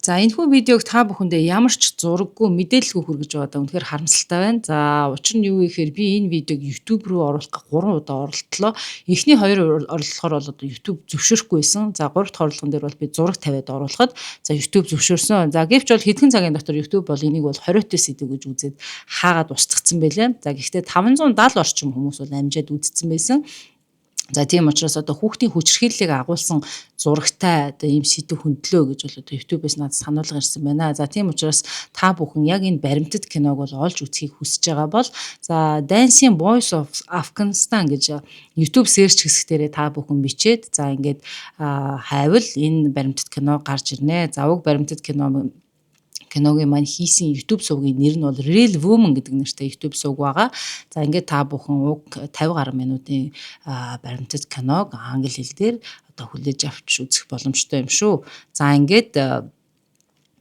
За энэхүү видеог та бүхэндээ ямар ч зураггүй мэдээлэлгүй хүргэж байгаадаа үнэхээр харамсалтай байна. За учир нь юу гэхээр би энэ видеог YouTube руу оруулах 3 удаа оролдлоо. Эхний 2 орлохоор бол одоо YouTube зөвшөөрөхгүйсэн. За 3 дахь орлогон дээр бол би зураг тавиад оруулахад за YouTube зөвшөөрсөн. За гэвч бол хэдхэн цагийн дотор YouTube бол энийг бол 20-т сэдв гэж үзээд хаагаад устгацсан байлаа. За гэхдээ 570 орчим хүмүүс бол амжаад үзсэн байсан. За тийм учраас одоо хүүхдийн хүчирхийллийг агуулсан зурагтай одоо ийм сэдв хөндлөө гэж бол одоо YouTube-ээс надад сануулга ирсэн байна. За тийм учраас та бүхэн яг энэ баримтат киног бол олж үзхийг хүсэж байгаа бол за Dancing Voice of Afghanistan гэж YouTube search хэсгээрээ та бүхэн бичээд за ингээд хайвал энэ баримтат кино гарч ирнэ. За уг баримтат киногийн маань хийсэн YouTube сувгийн нэр нь бол Real Woman гэдэг нэртэй YouTube сувг байгаа. За ингээд та бүхэн уг 50 гаруй минутын баримтат киног англи хэл дээр одоо хүлээж авч үзэх боломжтой юм шүү. За ингээд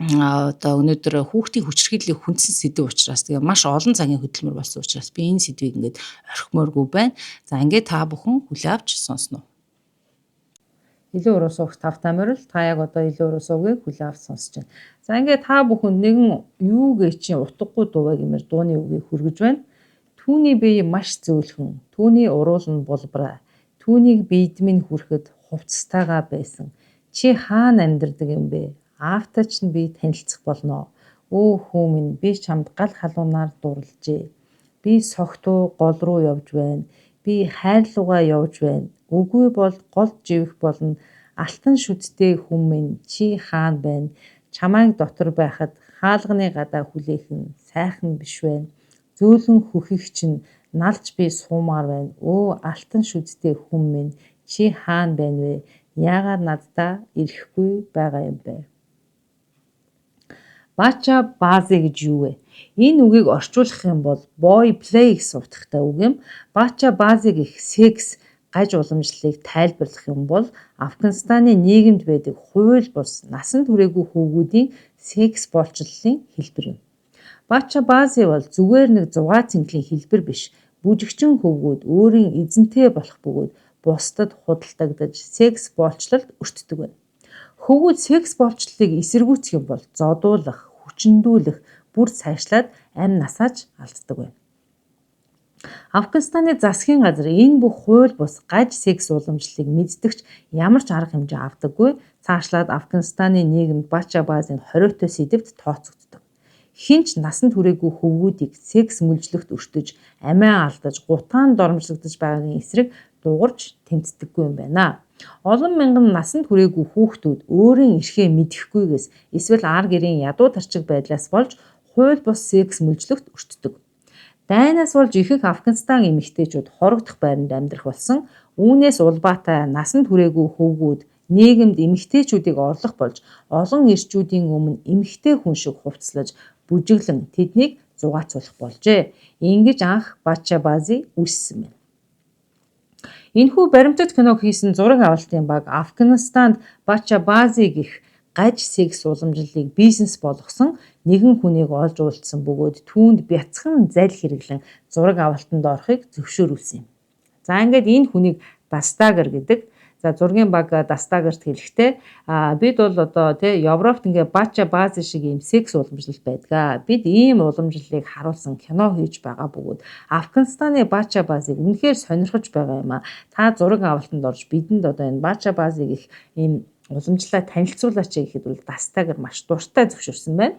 одоо өнөөдөр хүүхдийн хүчирхийллийг хүндсэн сэдв учраас тэгээ маш олон цагийн хөдөлмөр болсон учраас би энэ сэдвийг ингээд орхимооргүй байна. За ингээд та бүхэн хүлээ авч сонсноо. Илүү уруу суух тавтай морил та яг одоо илүү уруу суугийг хүлээ авч сонсож байна. За ингээд та бүхэн нэгэн юу гээ чи утгагүй дуугаа гэмээр дууны үгийг хүргэж байна. Түүний бие маш зөөлхөн, түүний уруул нь булбраа. Түүнийг биедмэн хүрэхэд хувцастайгаа байсан. Чи хаана амьдардаг юм бэ? Аавтай ч би танилцах болноо. Өө хүү минь би чамд гал халуунаар дурлжээ. Би согтуу гол руу явж байна. Би хайрлуугаа явж байна. Үгүй бол гол живэх болно. Алтан шүдтэй хүн минь чи хаана байна? Чамайг дотор байхад хаалганы гадаа хүлээх нь сайхан биш байна. Зөөлөн хөхих чинь налж би суумаар байна. Өө алтан шүдтэй хүн минь чи хаана байна вэ? Яагаад наддаа ирэхгүй байгаа юм бэ? Бача бази гэж юу вэ? Энэ үгийг орчуулах юм бол boy play гэсэн утгатай үг юм. Бача бази гэх секс гаж уламжлалыг тайлбарлах юм бол Афганистаны нийгэмд байдаг хууль бус насан туршаагүй хүүгүүдийн секс боловсролын хэлбэр юм. Бача бази бол зүгээр нэг зугаа цэнгэлийн хэлбэр биш. Бүжигчин хүүгүүд өөрийн эзэнтэй болох бөгөөд бусдад худалдагдаж секс боловсролд өртдөг байна. Хүүгүүд секс боловсролыг эсэргүүцэх юм бол зодуулах, хүчндүүлэх, бүр цаашлаад амь насаач алддаг байна. Афганистаны засгийн газар энэ бүх хууль бус гаж секс уламжлалыг мэддэгч ямар ч арга хэмжээ авдаггүй. Цаашлаад Афганистаны нийгэмд бача базын хориотой сэдвт тооцогддог. Хинч насан туршаагүй хөвгүүдийг секс мүлжлэгт өртөж, амиа алдаж, гутаанд дормжлогдож байгаагийн эсрэг дуурж тэмцдэггүй юм байна. Олон мянган насан туршаагүй хүүхдүүд өөрийн эрхээ мэдэхгүйгээс эсвэл ар гэрийн ядуу тарчиг байдлаас болж хууль бус секс мүлжлэгт өртдөг. Дайнаас болж ихэнх Афганистан эмэгтэйчүүд хорогдох байранд амьдрах болсон. Үүнээс улбаатай насан туршаагүй хөвгүүд нийгэмд эмэгтэйчүүдийг орлох болж олон ирчүүдийн өмнө эмэгтэй хүн шиг хувцлаж бүжиглэн тэднийг зугаацуулах болжээ. Ингэж анх бача бази үүссэн байна. Энэхүү баримтат киног хийсэн зураг авалтын баг Афганистанд бача бази гэх гаж секс уламжлалыг бизнес болгосон нэгэн хүнийг олж уулзсан бөгөөд түүнд бяцхан зал хэрэглэн зураг авалтанд орохыг зөвшөөрүүлсэн юм. За ингээд энэ хүнийг Дастагер гэдэг. За зургийн баг Дастагерт хэлэхдээ бид бол одоо Европт ингээ бача бази шиг ийм секс уламжлал байдаг. Бид ийм уламжлалыг харуулсан кино хийж байгаа бөгөөд Афганистаны бача базыг үнэхээр сонирхож байгаа юм а. Та зураг авалтанд орж бидэнд одоо энэ бача бази гэх ийм уламжлалаа танилцуулаач гэхэд бол Дастагер маш дуртай зөвшөөрсөн байна.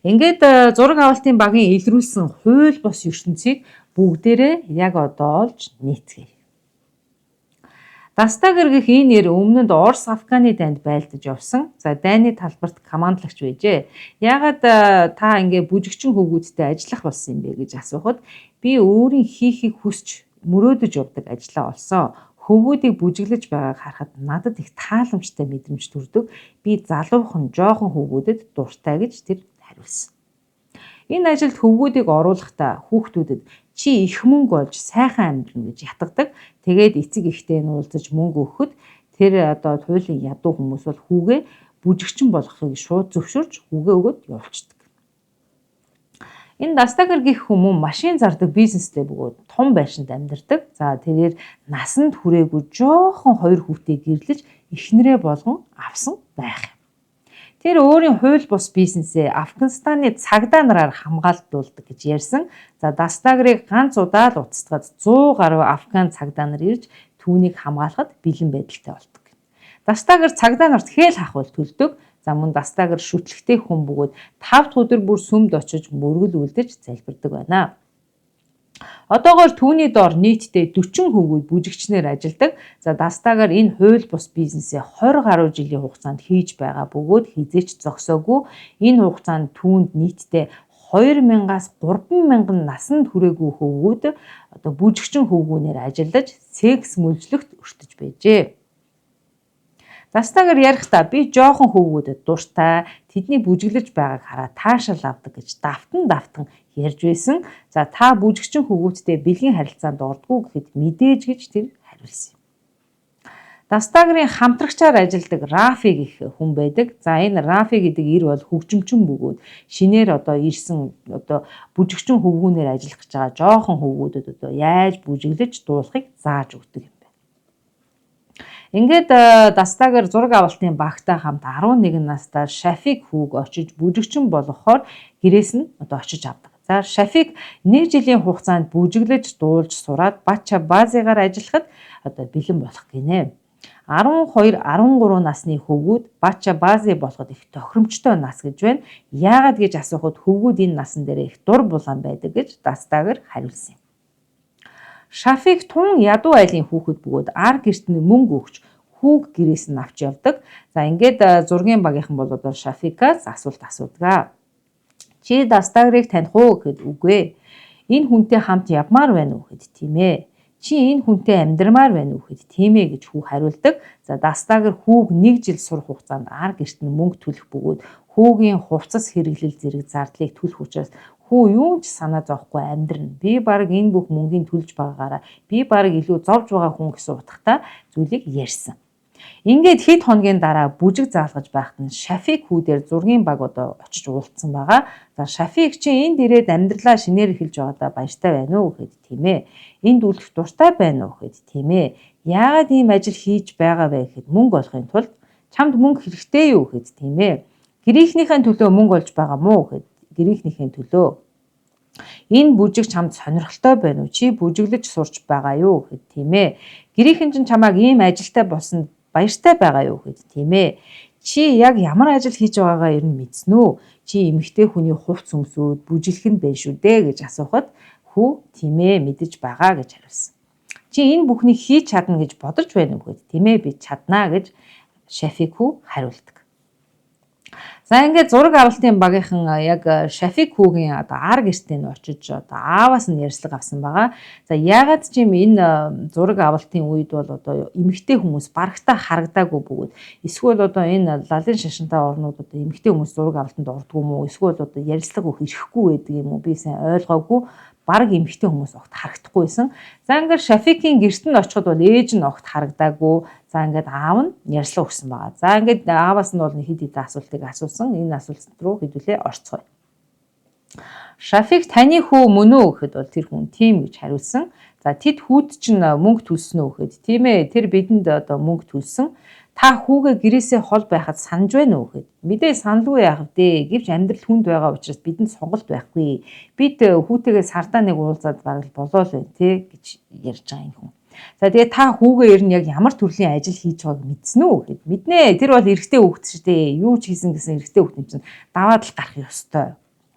Ингээд зураг авалтын багийн илрүүлсэн хууль бус ертөнцийг бүгдээрээ яг одоо олж нийцгээе. Дастагер гэх энэ нэр өмнөд Орос Афганы дайнд байлдаж явсан. За дайны талбарт командлагч байжээ. Яагаад та ингээ бүжигчин хөвгүүдтэй ажиллах болсон юм бэ гэж асуухад би өөрийн хийхийг хүсч мөрөөдөж явдаг ажлаа олсон. Хөвгүүдийг бүжиглэж байгааг харахад надад их тааламжтай мэдрэмж төрдөг. Би залуухан жоохон хөвгүүдэд дуртай гэж тэр хариулсан. Энэ ажилд хөвгүүдийг оруулахдаа хүүхдүүдэд чи их мөнгө олж сайхан амьдрна гэж ятгадаг. Тэгээд эцэг ихтэй нь уулзаж мөнгө өгөхөд тэр одоо туйлын ядуу хүмүүс бол хүүгээ бүжигчин болохыг шууд зөвшөөрж хүүгээ өгöd явуулчихдаг. Энэ Дастагер гэх хүмүүс машин зардаг бизнестэй бөгөөд том байшинд амьдардаг. За тэрээр насанд хүрээгүй жоохон хоёр хүүхдээ гэрлэж эхнэрээ болгон авсан байх. Тэр өөрийн хууль бус бизнесээ Афганистаны цагдаа нараар хамгаалдуулдаг гэж ярьсан. За Дастагерыг ганц удаа л устгад 100 гаруй афган цагдаа нар ирж түүнийг хамгаалахад бэлэн байдалтай болдог. Дастагер цагдаа нарт хээл хахвал төлдөг. За мөн Дастагер шүтлэгтэй хүн бөгөөд 5 дахь өдөр бүр сүмд очиж мөргөл үлдэж залбирдаг байна. Одоогоор түүний доор нийтдээ 40 хөвгүүд бүжигчнээр ажилладаг. За Дастагер энэ хууль бус бизнесээ 20 гаруй жилийн хугацаанд хийж байгаа бөгөөд хизээч зогсоогүй. Энэ хугацаанд түүнд нийтдээ 2000-аас 3000 насанд хүрээгүй хөвгүүд бүжигчин хөвгүүнээр ажиллаж секс мөлжлөгт өртөж байжээ. Дастагер ярихдаа би жоохон хөвгүүдэд дуртай, тэдний бүжиглэж байгааг хараад таашаал авдаг гэж давтан ярьж байсан. За та бүжигчин хөвгүүдтэй бэлгийн харилцаанд ордгоо гэхэд мэдээж гэж тэр хариулсан. Дастагерийн хамтрагчаар ажилладаг Рафи гэх хүн байдаг. За энэ Рафи гэдэг эр бол хөгжимчин бөгөөд шинээр ирсэн бүжигчин хөвгүүнээр ажиллах гэж байгаа жоохон хөвгүүдэд яаж бүжиглэж дуулахыг зааж өгдөг юм. Ингээд Дастагер зураг авалтын багтай хамт 11 настай Шафик хүүг очиж бүжигчин болгохоор гэрээс нь очиж авдаг. За Шафик 1 жилийн хугацаанд бүжиглэж дуулж сураад Бача базыгаар ажиллахад бэлэн болох гинэ. 12-13 насны хөвгүүд Бача базы болоход их тохиромжтой нас гэж байна. Яагаад гэж асуухад хөвгүүд энэ насан дээр их дур булаан байдаг гэж Дастагер хариулсан юм. Шафик тун ядуу айлын хүүхэд бөгөөд ар гэрт нь мөнгө өгч хүүг гэрээс нь авч явдаг. За ингээд зургийн багийнхан бол Шафикаас асуулт асуудаг. Чи Дастагерыг таних уу гэхэд үгүй. Энэ хүнтэй хамт явмаар байна уу гэхэд тийм ээ. Чи энэ хүнтэй амьдрмаар байна уу гэхэд тийм ээ гэж хүү хариулдаг. За Дастагер хүүг 1 жил сурах хугацаанд ар гэрт нь мөнгө төлөх бөгөөд хүүгийн хувцас хэрэглэл зэрэг зардлыг төлөх учраас хүү юу ч санаа зовхгүй амьдрна. Би баг энэ бүх мөнгийг төлж байгаагаараа би баг илүү зовж байгаа хүн гэсэн утгатай зүйлийг ярьсан. Ингээд хэд хоногийн дараа бүжиг заалгаж байхад нь Шафик хүүдээр зургийн баг очиж уулзсан байгаа. За Шафик чи энд ирээд амьдралаа шинээр эхэлж байгаадаа баяртай байна уу гэхэд тийм ээ. Энд үлдэх дуртай байна уу гэхэд тийм ээ. Яагаад ийм ажил хийж байгаа вэ гэхэд мөнгө олохын тулд чамд мөнгө хэрэгтэй юу гэхэд тийм ээ. Гэрийнхнийхэн төлөө мөнгө олж байгаа мó гэхэд гэрийнхнийхэн төлөө. Энэ бүжиг чамд сонирхолтой байна уу? Чи бүжиглэж сурч байгаа юу гэхэд тийм ээ. Гэрийнхэн чинь чамайг ийм ажилтай болсонд баяртай байгаа юу гэхэд тийм ээ. Чи яг ямар ажил хийж байгаагаа ер нь мэдсэн үү? Чи эмэгтэй хүний хувц өмсөөд бүжиглэх нь байна шүү дээ гэж асуухад хүү тийм ээ мэдэж байгаа гэж хариулсан. Чи энэ бүхнийг хийж чадна гэж бодож байна уу гэхэд тийм ээ би чаднаа гэж Шафик хүү хариулдаг. За ингээд зураг авалтын багийнхан яг Шафик хүүгийн ар гэртээ нь очиж ааваас нь ярьслага авсан байгаа. За яагаад ч юм энэ зураг авалтын үед бол эмэгтэй хүмүүс барагтаа харагдаагүй бөгөөд эсвэл энэ лалын шашинтай орнууд эмэгтэй хүмүүс зураг авалтанд ордгүй юм уу? Эсвэл ярьслага өгөх ирэхгүй байдаг юм уу? Би сайн ойлгоогүй. Бараг эмэгтэй хүмүүс огт харагдахгүйсэн. За ингээд Шафикийн гэрт нь очиход бол ээж нь огт харагдаагүй. За ингээд аав нь ярьслага өгсөн байгаа. За ингээд ааваас нь бол хэд хэдэн асуултыг асуусан. Энэ асуулт руу хэдүүлээ орцгоё. Шафик таны хүү мөн үү гэхэд бол тэр хүн тийм гэж хариулсан. За тэд хүүд чинь мөнгө төлсөн үү гэхэд тийм ээ тэр бидэнд мөнгө төлсөн. Та хүүгээ гэрээсээ хол байхад санаж байна уу гэхэд мэдээ саналгүй яах вэ гэвч амьдрал хүнд байгаа учраас бидэнд сонголт байхгүй. Бид хүүтэйгээ сардаа нэг уулзаад бараг болоо л байна те гэж ярьж байгаа юм хүн. За тэгээ та хүүгээ ер нь яг ямар төрлийн ажил хийж байгааг мэдсэн үү гэхэд мэднэ. Тэр бол эрэгтэй хүүхэд шүү дээ. Юу ч хийсэн гэсэн эрэгтэй хүүхэд юм чинь даваад л гарах ёстой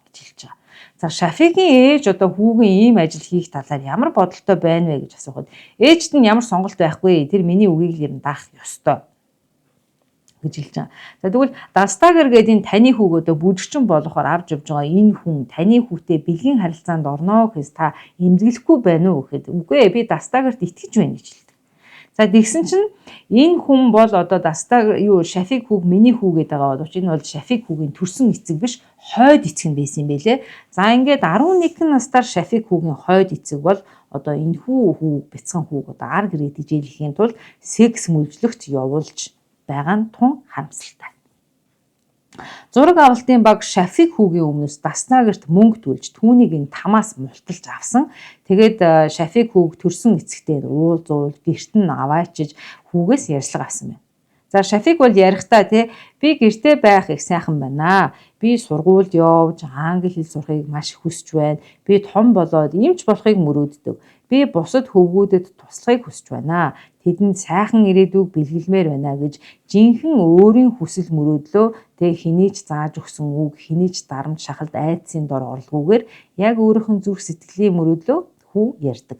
гэж хэлж байгаа. За Шафикийн ээж хүүгийн ийм ажил хийх талаар ямар бодолтой байна вэ гэж асуухад ээжт нь ямар сонголт байхгүй. Тэр миний үгийг л ер нь даах ёстой гэж хэлж байгаа. За тэгвэл Дастагер гэдэг энэ таны хүүгөө бүжигчин болохоор авч явж байгаа энэ хүн таны хүүтэй бэлгийн харилцаанд орно гэхээс та эмзэглэхгүй байна уу гэхэд үгүй би Дастагерт итгэж байна гэж хэлдэг. За тэгсэн чинь энэ хүн бол Дастагер Шафик хүүг миний хүү гэдэг байгаа боловч энэ бол Шафик хүүгийн төрсөн эцэг биш хойд эцэг нь байсан юм байлээ. За ингээд 11 настар Шафик хүүгийн хойд эцэг бол энэ хүү бяцхан хүүг ар гэрээ тижээлэхийн тулд секс мөлжлөгт явуулж байгаа нь тун харамсалтай. Зураг авалтын баг Шафик хүүгийн өмнөөс Дастагерт мөнгө төлж түүнийг энэ тамаас мулталж авсан. Тэгээд Шафик хүүг төрсөн эцэгтэй уулзуул гэрт нь аваачиж хүүгээс ярьслага авсан байна. За Шафик бол ярихдаа би гэртээ байх их сайхан байна. Би сургуульд явж англи хэл сурахыг маш их хүсэж байна. Би том болоод эмч болохыг мөрөөддөг. Би бусад хөвгүүдэд туслахыг хүсэж байна. Тэдэнд сайхан ирээдүйг бэлгэлмээр байна гэж жинхэнэ өөрийн хүсэл мөрөөдлөө хэний ч зааж өгсөн үг, хэний ч дарамт шахалт айдсын дор орлоггүйгээр яг өөрийнх нь зүрх сэтгэлийн мөрөөдлөө хүү ярьдаг.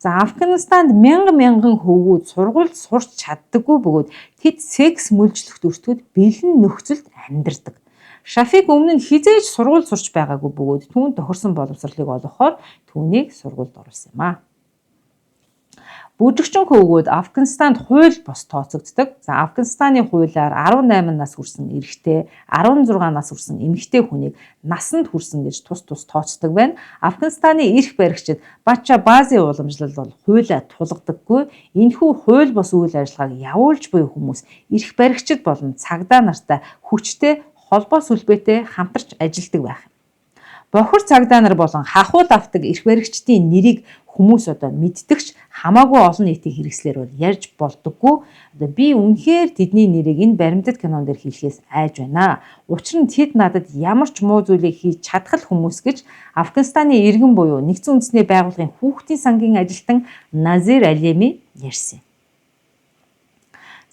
За Афганистанд мянган хөвгүүд сургуульд сурч чаддаггүй бөгөөд тэд секс мүлжлэгт өртгөд бэлэн нөхцөлд амьдардаг. Шафик өмнө нь хизээж сургууль сурч байгаагүй бөгөөд түүнд тохирсон боловсролыг олгохоор түүнийг сургуульд оруулсан юм а. Бүжигчин хөвгүүд Афганистанд хууль бос тооцогддог. За Афганистаны хуулиар 18 нас хүрсэн эрэгтэй, 16 нас хүрсэн эмэгтэй хүнийг насанд хүрсэн гэж тус тооцдог байна. Афганистаны эрх баригчид Бача Бази уламжлал бол хуулиа тулгадаггүй. Энэхүү хууль бос үйл ажиллагааг явуулж буй хүмүүс эрх баригчид болон цагдаа нартай хүчтэй холбоо сүлбээтэй хамтарч ажилладаг байх. Бохир цагдаа нар болон хахуул авдаг эрх баригчдын нэрийг хүмүүс мэддэгч хамаагүй олон нийтийн хэрэгслэр бол ярьж болдоггүй. Би үнэхээр тэдний нэрийг энэ баримтат кинон дээр хэлэхээс айж байна. Учир нь тэд надад ямар ч муу зүйлийг хийж чадах хүмүүс гэж Афганистаны иргэн буюу Нэгдсэн үндэсний байгууллагын хүүхдийн сангийн ажилтан Назир Алеми ярьсан.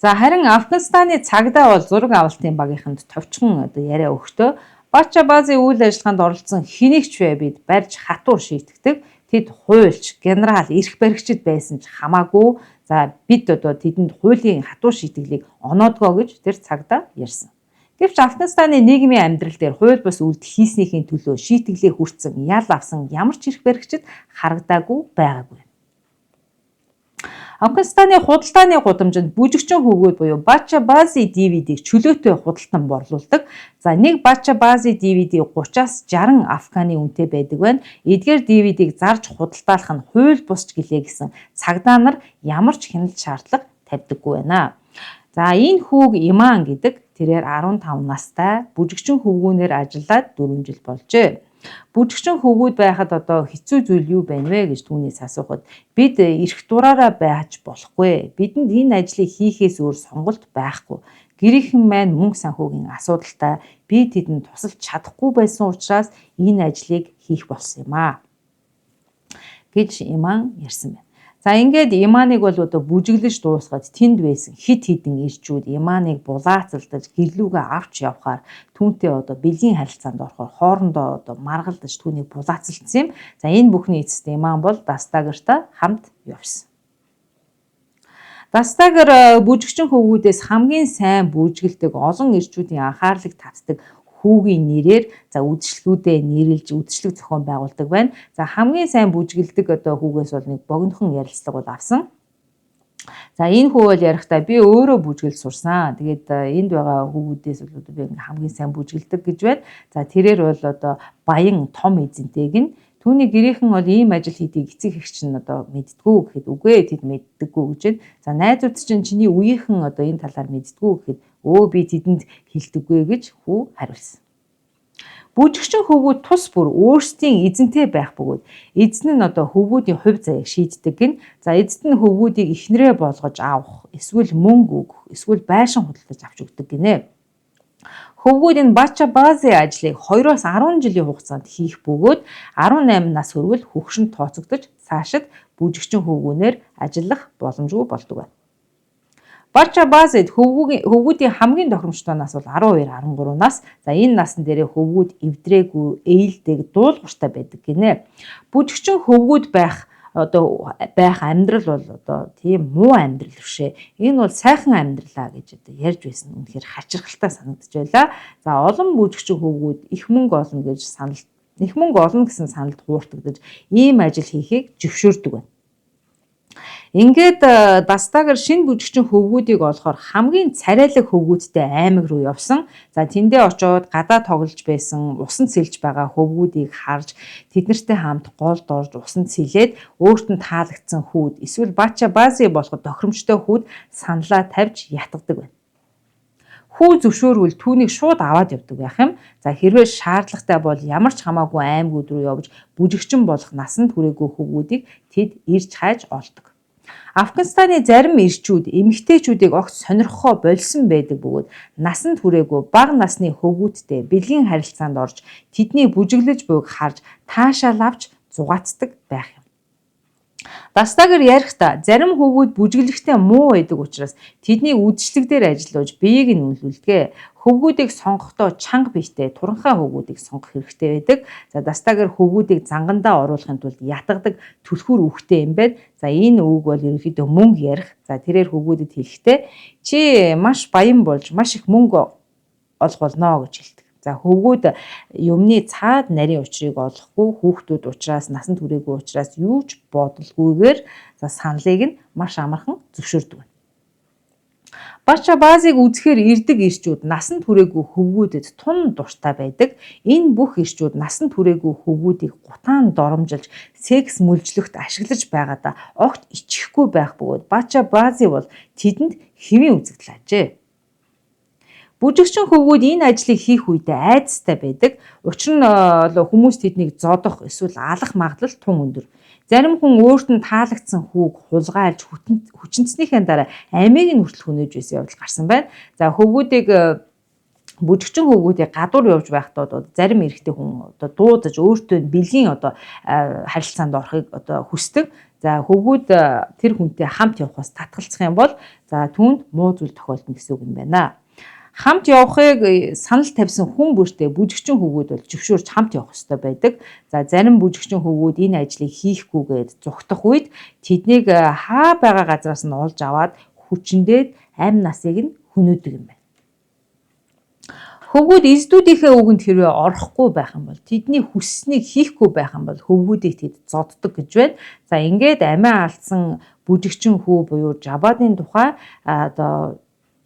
За харин Афганистаны цагдаа бол зураг авалтын багийнханд товчхон яриа өгтөө Бача Бази үйл ажиллагаанд оролцсон хэнийг ч бид барьж хатуур шийтгдэг. Тэд хуульч, генерал, эрх баригчид байсан ч хамаагүй. За бид тэдэнд хуулийн хатуур шийтгэлийг оноодгоо гэж тэр цагдаа ярьсан. Гэвч Афганистаны нийгмийн амьдрал дээр хууль бус үйлдэл хийснийхээ төлөө шийтгэлээ хүртсэн, ял авсан ямар ч эрх баригчид харагдаагүй байгаагүй. Афганистаны худалдааны гудамжинд бүжигчин хөвгүүд буюу Бача Бази DVD-г чөлөөтэй худалдан борлуулдаг. За нэг Бача Бази DVD 30-аас 60 афганы үнэтэй байдаг байна. Эдгээр DVD-г зарж худалдаалах нь хууль бусч гэлээ гэсэн цагдаа нар ямар ч хяналт шаардлага тавьдаггүй байна. За энэ хүүг Иман гэдэг тэрээр 15 настай бүжигчин хөвгүүнээр ажиллаад 4 жил болжээ. Бүжигчин хөвгүүд байхад хэцүү зүйл юу байна вэ гэж түүнээс асуухад бид эрх дураараа байж болохгүй. Бидэнд энэ ажлыг хийхээс өөр сонголт байхгүй. Гэрийнхэн маань мөнгө санхүүгийн асуудалтай. Би тэдэнд тусалж чадахгүй байсан учраас энэ ажлыг хийх болсон юм а гэж Иман ярьсан байна. За ингээд Иманыг бол бүжиглэж дуусгаад тэнд байсан хит хитэн ирчүүд Иманыг булаацалдаж гэрлүүгээ авч явхаар түүнтэй бэлгийн харилцаанд орохоор хоорондоо маргалдаж түүнийг булаацалдсан юм. За энэ бүхний эцэст Иман бол Дастагертай хамт явсан. Дастагер бүжигчин хөвгүүдээс хамгийн сайн бүжгэлдэг, олон ирчүүдийн анхаарлыг татдаг хүүгийн нэрээр үдшилгүүдэд нэрлж үдшилэг зохион байгуулдаг байна. За хамгийн сайн бүжгэлдэг хүүгээс бол нэг богинохон ярилцлага бол авсан. За энэ хүү бол ярихдаа би өөрөө бүжгэлж сурсан. Тэгээд энд байгаа хүүгүүдээс бол би хамгийн сайн бүжгэлдэг гэж байна. За тэрээр бол баян том эзэнтэйг нь түүний гэрийнхэн бол ийм ажил хийдгийг эцэг эгч нь мэддгүү гэхэд үгүй тэд мэддэггүй гэж байна. За найзууд чинь чиний үеийнхэн энэ талаар мэддгүү гэхэд би тэдэнд хэлдэггүй гэж хүү хариулсан. Бүжигчин хөвгүүд тус бүр өөрсдийн эзэнтэй байх бөгөөд эзэн нь хөвгүүдийн хувь заяаг шийддэг гин. За эзэд нь хөвгүүдийг эхнэрээ болгож авах, эсвэл мөнгө өгөх, эсвэл байшин худалдаж авч өгдөг гинэ. Хөвгүүд энэ Бача Бази ажлыг 2-оос 10 жилийн хугацаанд хийх бөгөөд 18 нас хүрвэл хөгшин тооцогдож цаашид бүжигчин хөвгүүнээр ажиллах боломжгүй болдог байна. Бача Базид хөвгүүдийн хамгийн тохиромжтой нас бол 12-13 нас. За энэ насн дээрээ хөвгүүд эвдрээгүй, ээлдэг, дуулууртай байдаг гинэ. Бүжигчин хөвгүүд байх амьдрал бол тийм муу амьдрал бишээ. Энэ бол сайхан амьдралаа гэж ярьж байсан. Үнэхээр хачирхалтай санагдаж байлаа. За олон бүжигчин хөвгүүд их мөнгө олно гэсэн саналд хууртагдаж ийм ажил хийхийг зөвшөөрдөг байна. Ингээд Дастагер шинэ бүжигчин хөвгүүдийг олохоор хамгийн царайлаг хөвгүүдтэй аймаг руу явсан. За тэндээ очиод гадаа тоглож байсан, усанд сэлж байгаа хөвгүүдийг харж тэднэртэй хамт голд орж усанд сэлээд өөрт нь таалагдсан хүүд эсвэл Бача Бази болоход тохиромжтой хүүд саналаа тавьж ятгадаг байна. Хүү зөвшөөрвөл түүнийг шууд аваад явдаг байх юм. За хэрвээ шаардлагатай бол ямар ч хамаагүй аймагуд руу явж бүжигчин болох насанд хүрээгүй хөвгүүдийг тэд ирж хайж олдог. Афганистаны зарим ирчүүд эмэгтэйчүүдийг огт сонирхохоо болсон байдаг бөгөөд насанд хүрээгүй бага насны хөвгүүдтэй бэлгийн харилцаанд орж тэдний бүжиглэж буйг харж таашаал авч зугаацдаг байх юм. Дастагер ярихдаа зарим хөвгүүд бүжиглэхдээ муу байдаг учраас тэдний үдшилэг дээр ажиллаж биеийг нь үнэлүүлдэг. Хөвгүүдийг сонгохдоо чанга биетэй туранхай хөвгүүдийг сонгох хэрэгтэй байдаг. За дастагер хөвгүүдийг зангандаа оруулахын тулд ятгадаг түлхүүр үхтэй юм байна. За энэ үг бол ерөнхийдөө мөнгө ярих. За тэрээр хөвгүүдэд хэлэхдээ чи маш баян болж маш их мөнгө олох болно гэж хэлдэг. За хөвгүүд юмны цаад нарийн учрыг олохгүй хүүхдүүд учраас насанд хүрээгүй учраас юу ч бодолгүйгээр за саналыг нь маш амархан зөвшөөрдөг. Бача баазыг үзэхээр ирдэг ирчүүд насанд хүрээгүй хөвгүүдэд тун дуртай байдаг. Энэ бүх ирчүүд насанд хүрээгүй хөвгүүдийг гутаан доромжилж секс мүлжлөхт ашиглаж байгаадаа огт ичихгүй байх бөгөөд Бача баази бол тэдэнд хэвийн үзэгдэл ажээ. Бүжигчин хөвгүүд энэ ажлыг хийх үедээ айдастай байдаг. Учир нь хүмүүс тэднийг зодох эсвэл алах магадлал тун өндөр. Зарим хүн өөрт нь таалагдсан хүүг хулгайлж хүчинцнийхээ дараа амийг нь хүртэл хүнээж байсан явдал гарсан байна. За хөвгүүдийг бүжигчин хөвгүүдийг гадуур явж байхдаа зарим эрэгтэй хүн дуудаж өөртөө бэлгийн харилцаанд орохыг хүсдэг. За хөвгүүд тэр хүнтэй хамт явахаас татгалзах юм бол за түүнд муу зүйл тохиолдно гэсэн үг юм байна. Хамт явахыг санал тавьсан хүн бүртээ бүжигчин хөвгүүд бол зөвшөөрч хамт явах ёстой байдаг. За зарим бүжигчин хөвгүүд энэ ажлыг хийхгүйгээд зүгтах үед тэднийг хаа байгаа газраас нь олж аваад хүчндээд амь насыг нь хөнөөдөг юм байна. Хөвгүүд эздүүдийнхээ үгэнд хэрвээ орохгүй байх юм бол тэдний хүсснийг хийхгүй байх юм бол хөвгүүдийг тэд зоддог гэж байна. За ингээд амиа алдсан бүжигчин хүү буюу Жабадын тухай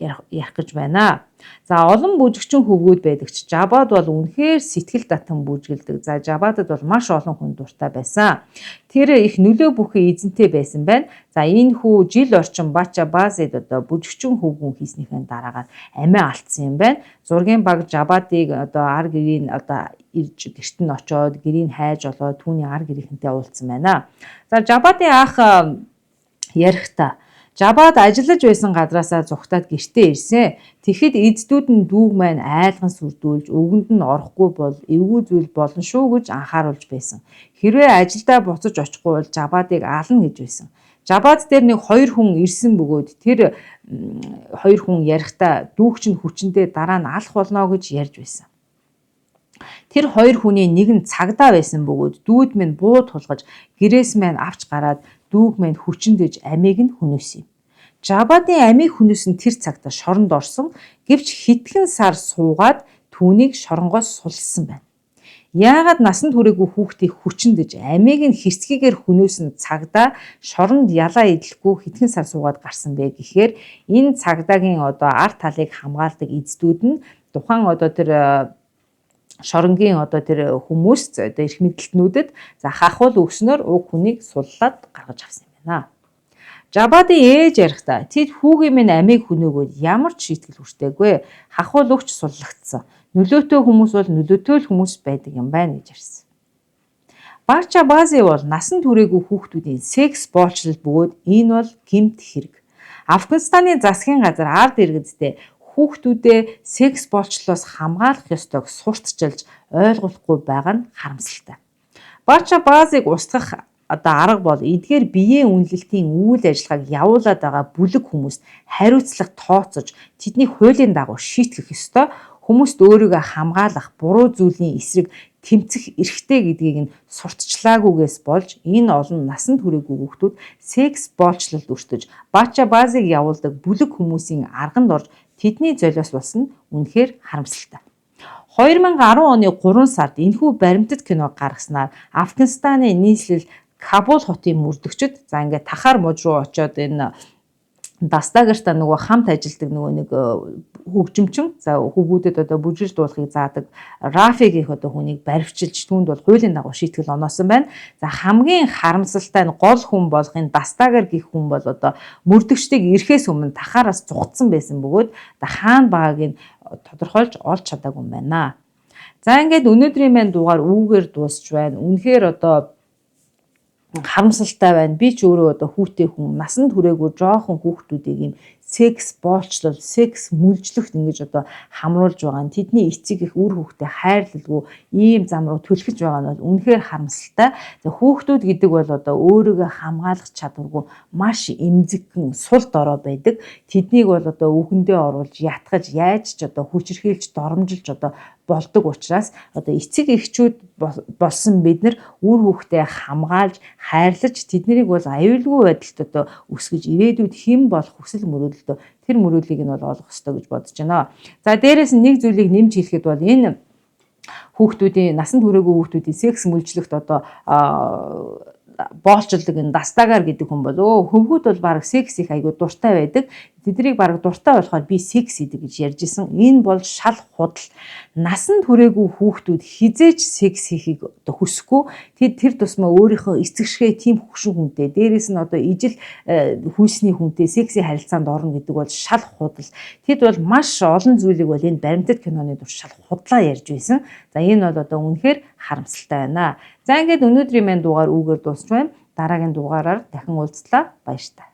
ярих гэж байна. За олон бүжигчин хөвгүүд байдаг ч Жабад бол үнэхээр сэтгэл татан бүжгэлдэг. За Жабадад бол маш олон хүн дуртай байсан. Тэр их нөлөө бүхий эзэнтэй байсан байна. За энэ хүү жил орчим Бача баазид бүжигчин хөвгүүн хийснийхэн дараагаар амиа алдсан юм байна. Зургийн баг Жабадыг ар гэрийн ирж гэрт нь очоод гэрийг хайж олоод түүний ар гэрийнхэнтэй уулзсан байна. За Жабадын ах ярихдаа Жабад ажиллаж байсан гадраасаа зүгтаад гэртээ ирсэн. Тэгэхэд эздүүд нь дүүг маань айлган сүрдүүлж өвгөнд нь орохгүй бол эвгүй зүйл болно шүү гэж анхааруулж байсан. Хэрвээ ажилдаа буцаж очихгүй бол Жабадыг ална гэж байсан. Жабад дээр нэг хоёр хүн ирсэн бөгөөд тэр хоёр хүн ярихдаа дүүг чинь хүчндээ дараа нь алах болно гэж ярьж байсан. Тэр хоёр хүний нэг нь цагдаа байсан бөгөөд дүүд минь буу тулгаж гэрээс маань авч гараад дүүг минь хүчндэж амийг нь хөнөөсөн юм. Жабадын амийг хөнөөсөн тэр цагта шоронд орсон гэвч хэдхэн сар суугаад түүнийг шоронгоос сулсан байна. Яагаад насанд хүрээгүй хүүхдийг хүчндэж амийг нь хэрцгийгээр хөнөөсөн цагдаа шоронд ялаа идэхгүй хэдхэн сар суугаад гарсан бэ гэхээр энэ цагдаагийн арт талыг хамгаалдаг эздүүд нь тухайн тэр шоронгийн тэр хүмүүс эрх мэдлэлтнүүдэд за хахуул өгснөөр уг хүнийг суллаад гаргаж авсан юм байна. Жабадын ээж ярихдаа тэд хүүгийн минь амийг хөнөөгөө ямар ч шийтгэл хүртээгүй хахуул өгч суллагдсан. Нөлөөтэй хүмүүс бол нөлөөтэй л хүмүүс байдаг юм байна гэж ярьсан. Бача баази бол насанд хүрээгүй хүүхдүүдийн секс боолчлол бөгөөд энэ бол гэмт хэрэг. Афганистаны засгийн газар ард иргэдтэй хүүхдүүдээ секс боолчлолоос хамгаалах ёстойг сурталчилж ойлгуулахгүй байгаа нь харамсалтай. Бача баазыг устгах арга бол эдгээр биеийн үнэлэлтийн үйл ажиллагааг явуулаад байгаа бүлэг хүмүүст хариуцлага тооцож тэдний хуулийн дагуу шийтгэх ёстой. Хүмүүст өөрийгөө хамгаалах буруу зүйлийн эсрэг тэмцэх эрхтэй гэдгийг нь сурталчлаагүйгээс болж энэ олон насанд хүрээгүй хүүхдүүд секс боолчлолд өртөж Бача баазыг явуулдаг бүлэг хүмүүсийн арганд орж тэдний золиос болсон нь үнэхээр харамсалтай. 2010 оны 3 сард энэхүү баримтат киног гаргаснаар Афганистаны нийслэл Кабул хотын мөрдөгчд за ингээд тахаар муж руу очоод энэ дастагерта нөгөө хамт ажилдаг нөгөө нэг хөгжимчин за хөвгүүдэд бүжиж дуулахыг заадаг Рафигийн хүнийг баривчилж түүнд бол хуулийн дагуу шийтгэл оноосон байна. За хамгийн харамсалтай нь гол хүн болохын дастагер гэх хүн бол мөрдөгчдийг ирэхээс өмнө тахаараас зугтсан байсан бөгөөд хаана байгааг нь тодорхойлж олж чадаагүй юм байна. За ингээд өнөөдрийн маань дугаар үүгээр дуусч байна. Үнэхээр харамсалтай байна. Би ч өөрөө одоо хүүтэй хүн, насанд хүрээгүй жоохон хүүхдүүдийг ийм секс боолчлол, секс мүлжлэгт ингэж одоо хамруулж байгаа нь тэдний эцэг их үр хүүхдээ хайрлалгүй ийм зам руу түлхэж байгаа нь бол үнэхээр харамсалтай. Хүүхдүүд гэдэг бол одоо өөрийгөө хамгаалах чадваргүй маш эмзэгхэн сул дорой байдаг. Тэднийг бол одоо үгэндээ оруулж ятгаж яаж ч одоо хүчрхийлж доромжилж одоо болдог учраас одоо эцэг эхчүүд болсон бид нар үр хүүхдээ хамгаалж хайрлаж тэднийг бол аюулгүй байдалд одоо өсгөж ирээдүйд хэн болох хүсэл мөрөөдөлтөө тэр мөрөөдлийг нь бол олох ёстой гэж бодож байна. За дээрээс нь нэг зүйлийг нэмж хэлэхэд бол энэ хүүхдүүдийн насанд хүрээгүй хүүхдүүдийн секс мүлжлэгт одоо боолчлдог энэ дастагаар гэдэг хүн бол хөвгүүд бол баг секс их айгүй дуртай байдаг. Тэднийг баг дуртай болохоор би секс хийдэг гэж ярьж исэн. Энэ бол шал худал. Насанд хүрээгүй хүүхдүүд хизээж секс хийхийг одоо хүсэхгүй. Тэр тусмаа өөрийнхөө эцэгшгээ тийм хөвшин хүнтэй, дээрээс нь одоо ижил хүйсний хүнтэй сексийн харилцаанд орно гэдэг бол шал худал. Тэд бол маш олон зүйлийг бол энэ баримтат киноны дур шал худлаа ярьж байсан. За энэ бол одоо үнэхээр харамсалтай байна. За ингээд өнөөдрийн маань дугаар үүгээр дуусч байна. Дараагийн дугаараар дахин уулзлаа. Баярлалаа.